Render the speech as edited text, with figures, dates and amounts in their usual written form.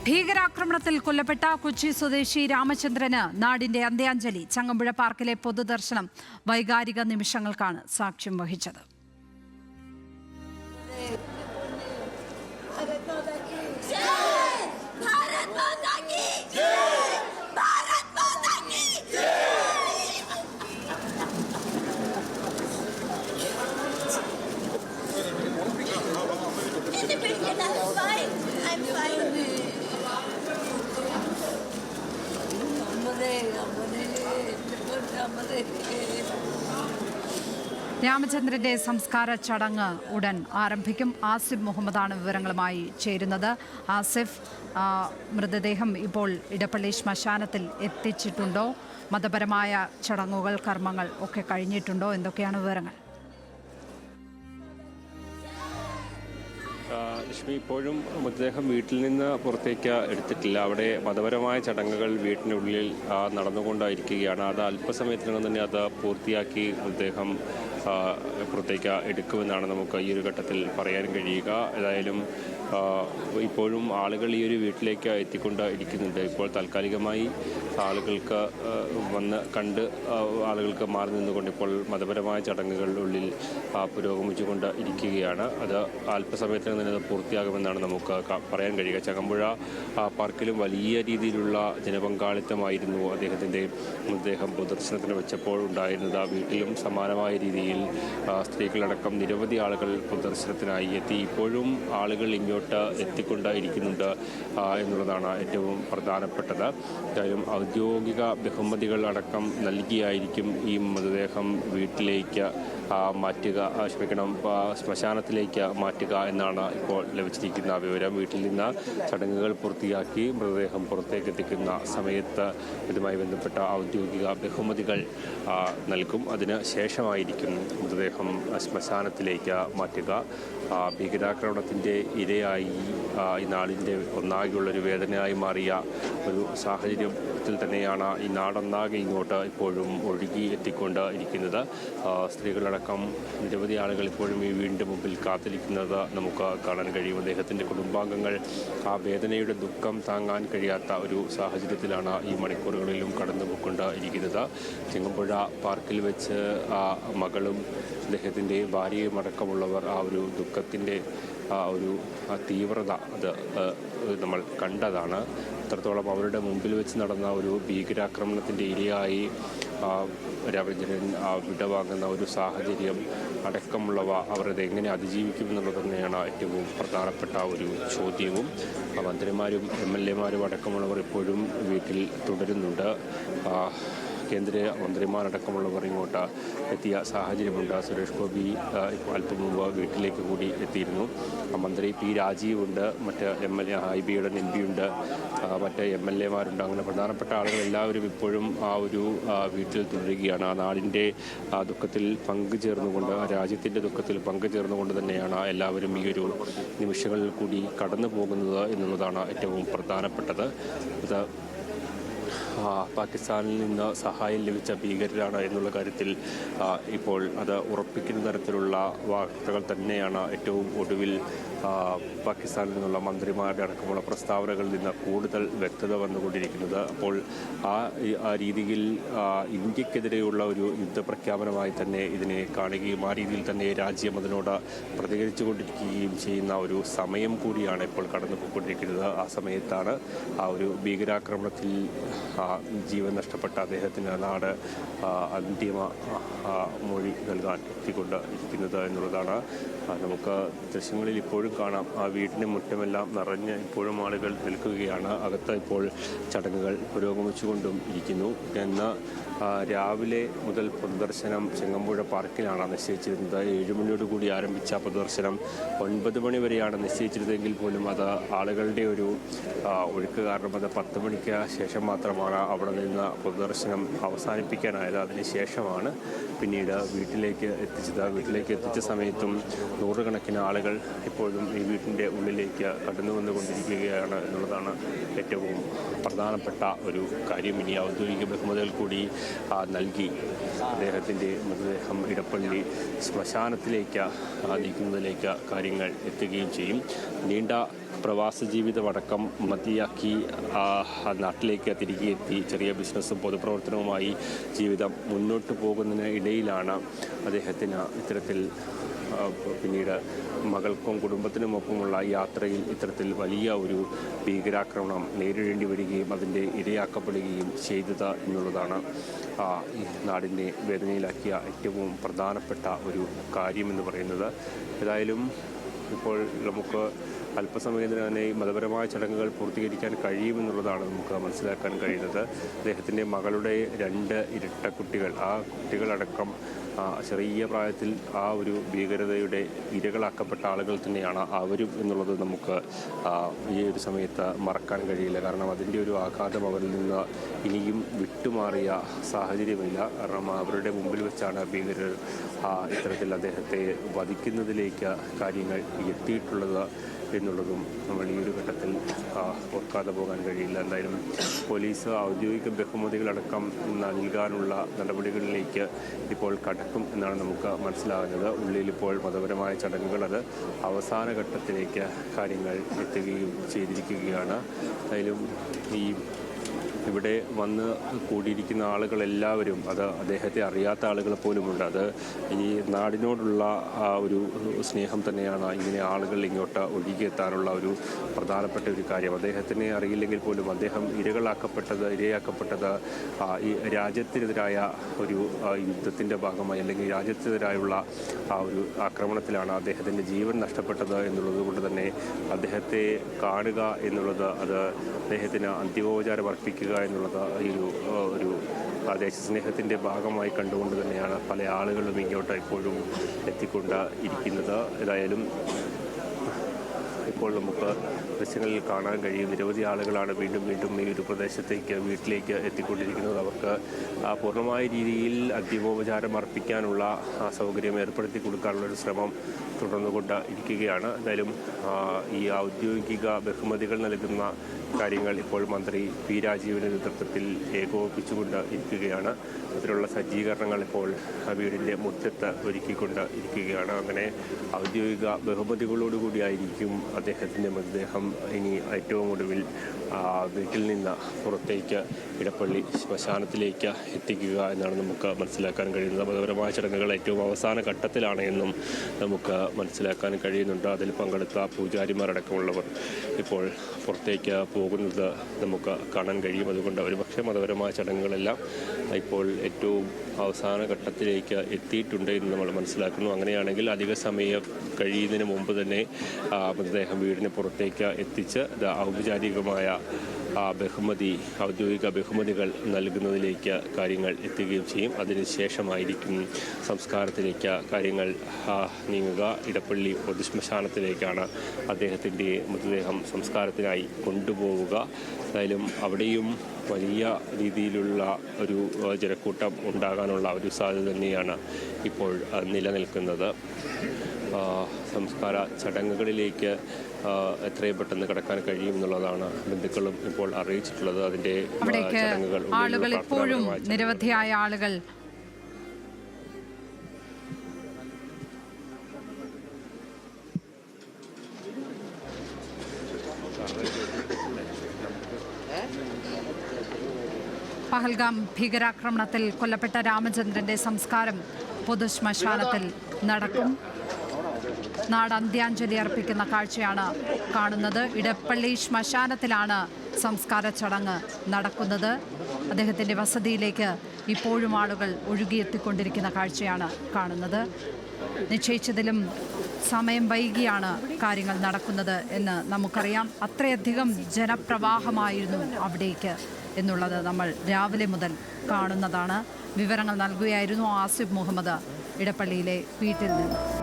ഭീകരാക്രമണത്തിൽ കൊല്ലപ്പെട്ട കൊച്ചി സ്വദേശി രാമചന്ദ്രന് നാടിന്റെ അന്ത്യാഞ്ജലി. ചങ്ങമ്പുഴ പാർക്കിലെ പൊതുദർശനം വൈകാരിക നിമിഷങ്ങൾക്കാണ് സാക്ഷ്യം വഹിച്ചത്. രാമചന്ദ്രന്റെ സംസ്കാര ചടങ്ങ് ഉടൻ ആരംഭിക്കും. ആസിഫ് മുഹമ്മദാണ് വിവരങ്ങളുമായി ചേരുന്നത്. ആസിഫ്, മൃതദേഹം ഇപ്പോൾ ഇടപ്പള്ളി ശ്മശാനത്തിൽ എത്തിച്ചിട്ടുണ്ടോ? മതപരമായ ചടങ്ങുകൾ, കർമ്മങ്ങൾ ഒക്കെ കഴിഞ്ഞിട്ടുണ്ടോ? എന്തൊക്കെയാണ് വിവരങ്ങൾ? ലക്ഷ്മി, ഇപ്പോഴും മൃതദേഹം വീട്ടിൽ നിന്ന് പുറത്തേക്ക് എടുത്തിട്ടില്ല. അവിടെ മതപരമായ ചടങ്ങുകൾ വീട്ടിനുള്ളിൽ നടന്നുകൊണ്ടായിരിക്കുകയാണ്. അത് അല്പസമയത്തിനകം തന്നെ അത് പൂർത്തിയാക്കി മൃതദേഹം പുറത്തേക്ക് എടുക്കുമെന്നാണ് നമുക്ക് ഈ ഒരു ഘട്ടത്തിൽ പറയാൻ കഴിയുക. ഏതായാലും ഇപ്പോഴും ആളുകൾ ഈ ഒരു വീട്ടിലേക്ക് എത്തിക്കൊണ്ട് ഇരിക്കുന്നുണ്ട്. ഇപ്പോൾ താൽക്കാലികമായി ആളുകൾക്ക് വന്ന് കണ്ട് ആളുകൾക്ക് മാറി നിന്നുകൊണ്ട് ഇപ്പോൾ മതപരമായ ചടങ്ങുകളുടെ ഉള്ളിൽ പുരോഗമിച്ചുകൊണ്ട് ഇരിക്കുകയാണ്. അത് അല്പസമയത്തിന് തന്നെ അത് പൂർത്തിയാകുമെന്നാണ് നമുക്ക് പറയാൻ കഴിയുക. ചങ്ങമ്പുഴ പാർക്കിലും വലിയ രീതിയിലുള്ള ജനപങ്കാളിത്തമായിരുന്നു അദ്ദേഹത്തിൻ്റെ മൃതദേഹം പൊതുദർശനത്തിന് വെച്ചപ്പോൾ ഉണ്ടായിരുന്നത്. വീട്ടിലും സമാനമായ രീതിയിൽ സ്ത്രീകളടക്കം നിരവധി ആളുകൾ പൊതുദർശനത്തിനായി എത്തി. ഇപ്പോഴും ആളുകൾ ഇങ്ങോട്ട് എത്തിക്കൊണ്ടിരിക്കുന്നുണ്ട് എന്നുള്ളതാണ് ഏറ്റവും പ്രധാനപ്പെട്ടത്. എന്തായാലും ഔദ്യോഗിക ബഹുമതികൾ അടക്കം നൽകിയായിരിക്കും ഈ മൃതദേഹം വീട്ടിലേക്ക് മാറ്റുക, ശ്മശാനത്തിലേക്ക് മാറ്റുക എന്നാണ് ഇപ്പോൾ ലഭിച്ചിരിക്കുന്ന വിവരം. വീട്ടിൽ നിന്ന് ചടങ്ങുകൾ പൂർത്തിയാക്കി മൃതദേഹം പുറത്തേക്ക് എത്തിക്കുന്ന സമയത്ത് ഇതുമായി ബന്ധപ്പെട്ട ഔദ്യോഗിക ബഹുമതികൾ നൽകും. അതിന് ശേഷമായിരിക്കും മൃതദേഹം ശ്മശാനത്തിലേക്ക് മാറ്റുക. ഭീകരാക്രമണത്തിൻ്റെ ഇരയായി ഈ നാടിൻ്റെ ഒന്നാകെയുള്ളൊരു വേദനയായി മാറിയ ഒരു സാഹചര്യത്തിൽ തന്നെയാണ് ഈ നാടൊന്നാകെ ഇങ്ങോട്ട് ഇപ്പോഴും ഒഴുകി എത്തിക്കൊണ്ട് ഇരിക്കുന്നത്. സ്ത്രീകളടക്കം നിരവധി ആളുകൾ ഇപ്പോഴും ഈ വീടിൻ്റെ മുമ്പിൽ കാത്തിരിക്കുന്നത് നമുക്ക് കാണാൻ കഴിയും. അദ്ദേഹത്തിൻ്റെ കുടുംബാംഗങ്ങൾ ആ വേദനയുടെ ദുഃഖം താങ്ങാൻ കഴിയാത്ത ഒരു സാഹചര്യത്തിലാണ് ഈ മണിക്കൂറുകളിലും കടന്നുപോയിക്കൊണ്ട് ഇരിക്കുന്നത്. ചങ്ങമ്പുഴ പാർക്കിൽ വെച്ച് മകളും അദ്ദേഹത്തിൻ്റെ ഭാര്യയും അടക്കമുള്ളവർ ആ ഒരു ദുഃഖത്തിൻ്റെ ഒരു തീവ്രത അത് നമ്മൾ കണ്ടതാണ്. അത്രത്തോളം അവരുടെ മുമ്പിൽ വെച്ച് നടന്ന ഒരു ഭീകരാക്രമണത്തിൻ്റെ ഇരയായി രാമചന്ദ്രൻ വിടവാങ്ങുന്ന ഒരു സാഹചര്യം അടക്കമുള്ളവ അവർ ഇതെങ്ങനെ അതിജീവിക്കുമെന്നുള്ളത് തന്നെയാണ് ഏറ്റവും പ്രധാനപ്പെട്ട ഒരു ചോദ്യവും. മന്ത്രിമാരും MLA മാരും അടക്കമുള്ളവർ ഇപ്പോഴും വീട്ടിൽ തുടരുന്നുണ്ട്. കേന്ദ്ര മന്ത്രിമാരടക്കമുള്ളവർ ഇങ്ങോട്ട് എത്തിയ സാഹചര്യമുണ്ട്. സുരേഷ് ഗോപി അല്പം മുമ്പ് വീട്ടിലേക്ക് കൂടി എത്തിയിരുന്നു. മന്ത്രി P. രാജീവുണ്ട്, മറ്റ് IBയുടെ MP ഉണ്ട്, മറ്റ് MLA മാരുണ്ട്. അങ്ങനെ പ്രധാനപ്പെട്ട ആളുകൾ എല്ലാവരും ഇപ്പോഴും ആ ഒരു വീട്ടിൽ തുടരുകയാണ്. ആ നാടിൻ്റെ ദുഃഖത്തിൽ പങ്കുചേർന്നുകൊണ്ട്, രാജ്യത്തിൻ്റെ ദുഃഖത്തിൽ പങ്കുചേർന്നുകൊണ്ട് തന്നെയാണ് എല്ലാവരും ഈ ഒരു നിമിഷങ്ങളിൽ കൂടി കടന്നു പോകുന്നത് എന്നുള്ളതാണ് ഏറ്റവും പ്രധാനപ്പെട്ടത്. അത് പാകിസ്ഥാനിൽ നിന്ന് സഹായം ലഭിച്ച ഭീകരരാണ് എന്നുള്ള കാര്യത്തിൽ ഇപ്പോൾ അത് ഉറപ്പിക്കുന്ന തരത്തിലുള്ള വാർത്തകൾ തന്നെയാണ് ഏറ്റവും ഒടുവിൽ പാകിസ്ഥാനിൽ നിന്നുള്ള മന്ത്രിമാരുടെ അടക്കമുള്ള പ്രസ്താവനകളിൽ നിന്ന് കൂടുതൽ വ്യക്തത വന്നുകൊണ്ടിരിക്കുന്നത്. അപ്പോൾ ആ രീതിയിൽ ഇന്ത്യക്കെതിരെയുള്ള ഒരു യുദ്ധപ്രഖ്യാപനമായി തന്നെ ഇതിനെ കാണുകയും ആ രീതിയിൽ തന്നെ രാജ്യം അതിനോട് പ്രതികരിച്ചു കൊണ്ടിരിക്കുകയും ചെയ്യുന്ന ഒരു സമയം കൂടിയാണ് ഇപ്പോൾ കടന്നുപോയിക്കൊണ്ടിരിക്കുന്നത്. ആ സമയത്താണ് ആ ഒരു ഭീകരാക്രമണത്തിൽ ജീവൻ നഷ്ടപ്പെട്ട അദ്ദേഹത്തിന് നാട് അന്തിമ മൊഴി നൽകാൻ എത്തിക്കൊണ്ട് ഇരിക്കുന്നത് എന്നുള്ളതാണ്. നമുക്ക് ദൃശ്യങ്ങളിൽ ഇപ്പോഴും കാണാം. ആ വീടിൻ്റെ മുറ്റമെല്ലാം നിറഞ്ഞ് ഇപ്പോഴും ആളുകൾ നിൽക്കുകയാണ്. അകത്ത് ഇപ്പോൾ ചടങ്ങുകൾ പുരോഗമിച്ചുകൊണ്ടും ഇരിക്കുന്നു. ഇന്ന് രാവിലെ മുതൽ പൊതുദർശനം ചങ്ങമ്പുഴ പാർക്കിലാണ് നിശ്ചയിച്ചിരുന്നത്. 7 മണിയോടുകൂടി ആരംഭിച്ച പൊതുദർശനം 9 മണി വരെയാണ് നിശ്ചയിച്ചിരുന്നതെങ്കിൽ പോലും അത് ആളുകളുടെ ഒരു ഒഴുക്ക് കാരണം അത് 10 മണിക്ക് ശേഷം മാത്രമാണ് അവിടെ നിന്ന് പൊതുദർശനം അവസാനിപ്പിക്കാനായത്. അതിനുശേഷമാണ് പിന്നീട് വീട്ടിലേക്ക് എത്തിച്ചത്. വീട്ടിലേക്ക് എത്തിച്ച സമയത്തും നൂറുകണക്കിന് ആളുകൾ ഇപ്പോഴും ഈ വീട്ടിൻ്റെ ഉള്ളിലേക്ക് കടന്നു വന്നുകൊണ്ടിരിക്കുകയാണ് എന്നുള്ളതാണ് ഏറ്റവും പ്രധാനപ്പെട്ട ഒരു കാര്യം. ഇനി ഔദ്യോഗിക ബഹുമതികൾ കൂടി നൽകി അദ്ദേഹത്തിൻ്റെ മൃതദേഹം ഇടപ്പള്ളി ശ്മശാനത്തിലേക്ക് നീക്കുന്നതിലേക്ക് കാര്യങ്ങൾ എത്തുകയും ചെയ്യും. നീണ്ട പ്രവാസ ജീവിതമടക്കം മതിയാക്കി നാട്ടിലേക്ക് തിരികെ എത്തി ചെറിയ ബിസിനസ്സും പൊതുപ്രവർത്തനവുമായി ജീവിതം മുന്നോട്ട് പോകുന്നതിന് ഇടയിലാണ് അദ്ദേഹത്തിന് ഇത്തരത്തിൽ പിന്നീട് മകൾക്കും കുടുംബത്തിനുമൊപ്പമുള്ള യാത്രയിൽ ഇത്തരത്തിൽ വലിയ ഒരു ഭീകരാക്രമണം നേരിടേണ്ടി വരികയും അതിൻ്റെ ഇരയാക്കപ്പെടുകയും ചെയ്തത് എന്നുള്ളതാണ് ഈ നാടിനെ വേദനയിലാക്കിയ ഏറ്റവും പ്രധാനപ്പെട്ട ഒരു കാര്യമെന്ന് പറയുന്നത്. ഏതായാലും ഇപ്പോൾ നമുക്ക് അല്പസമയത്തിന് തന്നെ മതപരമായ ചടങ്ങുകൾ പൂർത്തീകരിക്കാൻ കഴിയുമെന്നുള്ളതാണ് നമുക്ക് മനസ്സിലാക്കാൻ കഴിയുന്നത്. അദ്ദേഹത്തിൻ്റെ മകളുടെ 2 ഇരട്ട കുട്ടികൾ, ആ കുട്ടികളടക്കം ചെറിയ പ്രായത്തിൽ ആ ഒരു ഭീകരതയുടെ ഇരകളാക്കപ്പെട്ട ആളുകൾ തന്നെയാണ് അവരും എന്നുള്ളത് നമുക്ക് ഈ ഒരു സമയത്ത് മറക്കാൻ കഴിയില്ല. കാരണം അതിൻ്റെ ഒരു ആഘാതം അവരിൽ നിന്ന് ഇനിയും വിട്ടുമാറിയ സാഹചര്യമില്ല. കാരണം അവരുടെ മുമ്പിൽ വെച്ചാണ് ഭീകരർ ഇത്തരത്തിൽ അദ്ദേഹത്തെ വധിക്കുന്നതിലേക്ക് കാര്യങ്ങൾ എത്തിയിട്ടുള്ളത് എന്നുള്ളതും നമ്മൾ ഈ ഒരു ഘട്ടത്തിൽ ഓർക്കാതെ പോകാൻ കഴിയില്ല. എന്തായാലും പോലീസ് ഔദ്യോഗിക ബഹുമതികളടക്കം നൽകാനുള്ള നടപടികളിലേക്ക് ഇപ്പോൾ കടക്കും എന്നാണ് നമുക്ക് മനസ്സിലാകുന്നത്. ഉള്ളിലിപ്പോൾ മതപരമായ ചടങ്ങുകൾ അത് അവസാന ഘട്ടത്തിലേക്ക് കാര്യങ്ങൾ എത്തുകയും ചെയ്തിരിക്കുകയാണ്. എന്തായാലും ഇവിടെ വന്ന് കൂടിയിരിക്കുന്ന ആളുകളെല്ലാവരും, അത് അദ്ദേഹത്തെ അറിയാത്ത ആളുകൾ പോലുമുണ്ട്. അത് ഈ നാടിനോടുള്ള ആ ഒരു സ്നേഹം തന്നെയാണ് ഇങ്ങനെ ആളുകൾ ഇങ്ങോട്ട് ഒഴുകിയെത്താനുള്ള ഒരു പ്രധാനപ്പെട്ട ഒരു കാര്യം. അദ്ദേഹത്തിനെ അറിയില്ലെങ്കിൽ പോലും അദ്ദേഹം ഇരയാക്കപ്പെട്ടത് ഈ രാജ്യത്തിനെതിരായ ഒരു യുദ്ധത്തിൻ്റെ ഭാഗമായി അല്ലെങ്കിൽ രാജ്യത്തിനെതിരായുള്ള ആ ഒരു ആക്രമണത്തിലാണ് അദ്ദേഹത്തിൻ്റെ ജീവൻ നഷ്ടപ്പെട്ടത് എന്നുള്ളത് കൊണ്ട് തന്നെ അദ്ദേഹത്തെ കാണുക എന്നുള്ളത്, അത് അദ്ദേഹത്തിന് അന്തിമോപചാരം അർപ്പിക്കുക എന്നുള്ളത് ഒരു ദേശസ്നേഹത്തിൻ്റെ ഭാഗമായി കണ്ടുകൊണ്ട് തന്നെയാണ് പല ആളുകളും ഇങ്ങോട്ട് ഇപ്പോഴും എത്തിക്കൊണ്ട് ഇരിക്കുന്നത്. ഏതായാലും ഇപ്പോൾ നമുക്ക് ദൃശ്യങ്ങളിൽ കാണാൻ കഴിയും നിരവധി ആളുകളാണ് വീണ്ടും ഈ ഒരു വീട്ടിലേക്ക് എത്തിക്കൊണ്ടിരിക്കുന്നത്. അവർക്ക് പൂർണ്ണമായ രീതിയിൽ അന്തിമോപചാരം അർപ്പിക്കാനുള്ള സൗകര്യം ഏർപ്പെടുത്തി കൊടുക്കാനുള്ള ഒരു ശ്രമം തുടർന്നുകൊണ്ട് ഇരിക്കുകയാണ്. എന്തായാലും ഈ ഔദ്യോഗിക ബഹുമതികൾ നൽകുന്ന കാര്യങ്ങൾ ഇപ്പോൾ മന്ത്രി പി രാജീവിൻ്റെ നേതൃത്വത്തിൽ ഏകോപിപ്പിച്ചുകൊണ്ട് ഇരിക്കുകയാണ്. അതിനുള്ള സജ്ജീകരണങ്ങൾ ഇപ്പോൾ വീടിൻ്റെ മുറ്റത്ത് ഒരുക്കിക്കൊണ്ട് ഇരിക്കുകയാണ്. അങ്ങനെ ഔദ്യോഗിക ബഹുമതികളോടുകൂടിയായിരിക്കും അദ്ദേഹത്തിൻ്റെ മൃതദേഹം ഇനി ഏറ്റവും ഒടുവിൽ വീട്ടിൽ നിന്ന് പുറത്തേക്ക് ഇടപ്പള്ളി ശ്മശാനത്തിലേക്ക് എത്തിക്കുക എന്നാണ് നമുക്ക് മനസ്സിലാക്കാൻ കഴിയുന്നത്. മതപരമായ ചടങ്ങുകൾ ഏറ്റവും അവസാന ഘട്ടത്തിലാണ് എന്നും നമുക്ക് മനസ്സിലാക്കാൻ കഴിയുന്നുണ്ട്. അതിൽ പങ്കെടുത്ത പൂജാരിമാരടക്കമുള്ളവർ ഇപ്പോൾ പുറത്തേക്ക് പോകുന്നത് നമുക്ക് കാണാൻ കഴിയും. അതുകൊണ്ട് ഒരുപക്ഷെ മതപരമായ ചടങ്ങുകളെല്ലാം ഇപ്പോൾ ഏറ്റവും അവസാന ഘട്ടത്തിലേക്ക് എത്തിയിട്ടുണ്ട് എന്ന് നമ്മൾ മനസ്സിലാക്കുന്നു. അങ്ങനെയാണെങ്കിൽ അധിക സമയം കഴിയുന്നതിന് മുമ്പ് തന്നെ മൃതദേഹം വീടിന് പുറത്തേക്ക് എത്തിച്ച് ഔപചാരികമായ ഔദ്യോഗിക ബഹുമതികൾ നൽകുന്നതിലേക്ക് കാര്യങ്ങൾ എത്തുകയും ചെയ്യും. അതിനുശേഷമായിരിക്കും സംസ്കാരത്തിലേക്ക് കാര്യങ്ങൾ നീങ്ങുക. ഇടപ്പള്ളി പൊതുശ്മശാനത്തിലേക്കാണ് അദ്ദേഹത്തിൻ്റെ മൃതദേഹം സംസ്കാരത്തിനായി കൊണ്ടുപോവുക. എന്തായാലും അവിടെയും വലിയ രീതിയിലുള്ള ഒരു ജനക്കൂട്ടം ഉണ്ടാകാനുള്ള ഒരു സാധ്യത തന്നെയാണ് ഇപ്പോൾ നിലനിൽക്കുന്നത്. സംസ്കാര ചടങ്ങുകളിലേക്ക് എത്രയും പെട്ടെന്ന് കടക്കാൻ കഴിയും എന്നുള്ളതാണ് ബന്ധുക്കളും ഇപ്പോൾ അറിയിച്ചിട്ടുള്ളത്. അതിൻ്റെ ആളുകൾ ഇപ്പോഴും നിരവധിയായ ആളുകൾ പഹൽഗാം ഭീകരാക്രമണത്തിൽ കൊല്ലപ്പെട്ട രാമചന്ദ്രന്റെ സംസ്കാരം പൊതുശ്മശാനത്തിൽ നടക്കും. നാട് അന്ത്യാഞ്ജലി അർപ്പിക്കുന്ന കാഴ്ചയാണ് കാണുന്നത്. ഇടപ്പള്ളി ശ്മശാനത്തിലാണ് സംസ്കാര ചടങ്ങ് നടക്കുന്നത്. അദ്ദേഹത്തിൻ്റെ വസതിയിലേക്ക് ഇപ്പോഴും ആളുകൾ ഒഴുകിയെത്തിക്കൊണ്ടിരിക്കുന്ന കാഴ്ചയാണ് കാണുന്നത്. നിശ്ചയിച്ചതിലും സമയം വൈകിയാണ് കാര്യങ്ങൾ നടക്കുന്നത് എന്ന് നമുക്കറിയാം. അത്രയധികം ജനപ്രവാഹമായിരുന്നു അവിടേക്ക് എന്നുള്ളത് നമ്മൾ രാവിലെ മുതൽ കാണുന്നതാണ്. വിവരങ്ങൾ നൽകുകയായിരുന്നു ആസിഫ് മുഹമ്മദ് ഇടപ്പള്ളിയിലെ വീട്ടിൽ നിന്ന്.